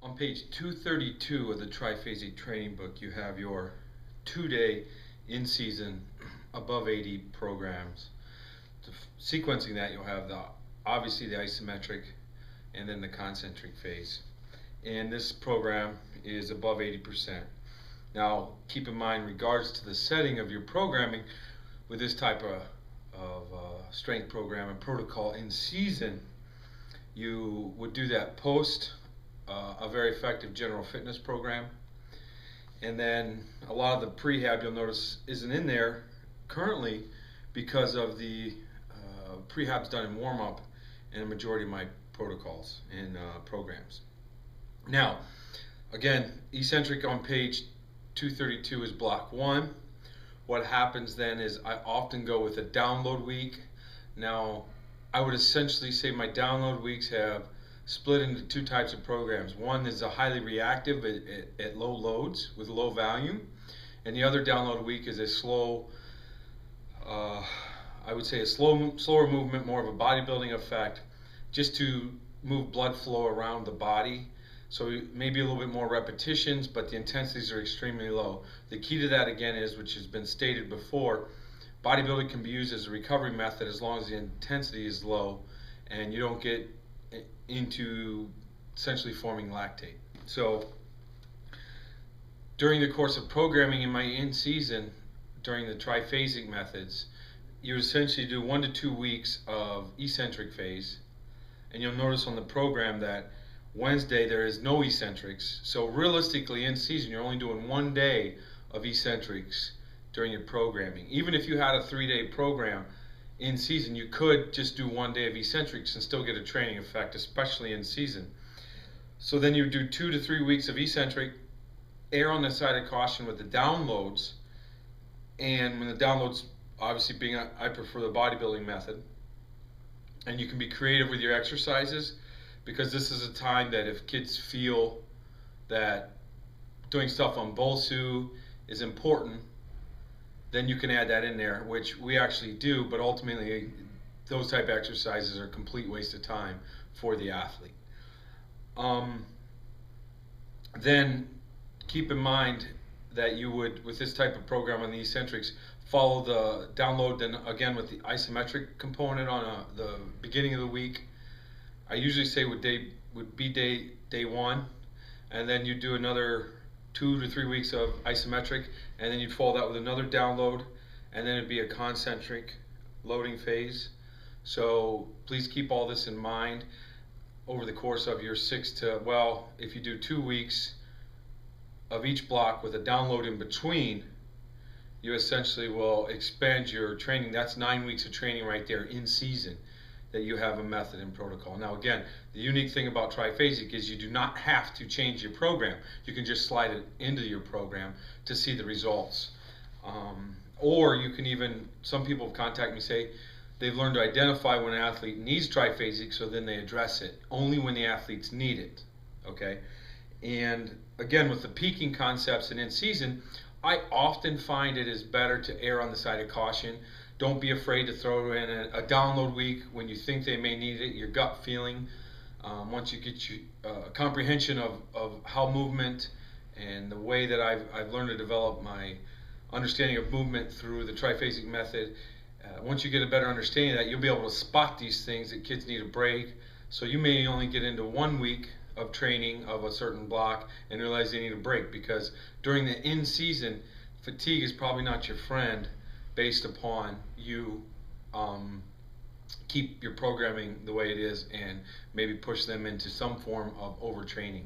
On page 232 of the Triphasic training book, you have your 2-day in-season above 80 programs. Sequencing that, you'll have obviously the isometric and then the concentric phase. And this program is above 80%. Now, keep in mind, in regards to the setting of your programming with this type of strength program and protocol in season, you would do that post a very effective general fitness program. And then a lot of the prehab, you'll notice, isn't in there currently because of the prehabs done in warm-up in a majority of my protocols and programs. Now, again, eccentric on page 232 is block 1. What happens then is I often go with a download week. Now, I would essentially say my download weeks have split into two types of programs. One is a highly reactive at low loads with low volume, and the other download week is a slow, I would say a slower movement, more of a bodybuilding effect, just to move blood flow around the body. So maybe a little bit more repetitions, but the intensities are extremely low. The key to that, again, is, which has been stated before, bodybuilding can be used as a recovery method as long as the intensity is low and you don't get into essentially forming lactate. So during the course of programming in my in-season, during the triphasic methods, you essentially do 1 to 2 weeks of eccentric phase, and you'll notice on the program that Wednesday there is no eccentrics. So realistically, in season, you're only doing 1 day of eccentrics during your programming. Even if you had a 3-day program in season, you could just do 1 day of eccentrics and still get a training effect, especially in season. So then you do 2 to 3 weeks of eccentric, err on the side of caution with the downloads. And when the downloads, obviously being, I prefer the bodybuilding method. And you can be creative with your exercises, because this is a time that if kids feel that doing stuff on BOSU is important, then you can add that in there, which we actually do, but ultimately those type of exercises are a complete waste of time for the athlete. Then keep in mind that you would, with this type of program on the eccentrics, follow the download then again with the isometric component on the beginning of the week. I usually say would be day 1, and then you do another 2 to 3 weeks of isometric, and then you'd follow that with another download, and then it'd be a concentric loading phase. So please keep all this in mind over the course of your 6 to, well, if you do 2 weeks of each block with a download in between, you essentially will expand your training. That's 9 weeks of training right there in season, that you have a method and protocol. Now again, the unique thing about triphasic is you do not have to change your program. You can just slide it into your program to see the results. Or you can even, some people have contacted me, say they've learned to identify when an athlete needs triphasic, so then they address it only when the athletes need it. Okay? And again, with the peaking concepts and in season, I often find it is better to err on the side of caution. Don't be afraid to throw in a download week when you think they may need it, your gut feeling. Once you get a comprehension of how movement and the way that I've learned to develop my understanding of movement through the triphasic method, once you get a better understanding of that, you'll be able to spot these things that kids need a break. So you may only get into 1 week of training of a certain block and realize they need a break, because during the in-season, fatigue is probably not your friend based upon you keep your programming the way it is and maybe push them into some form of overtraining.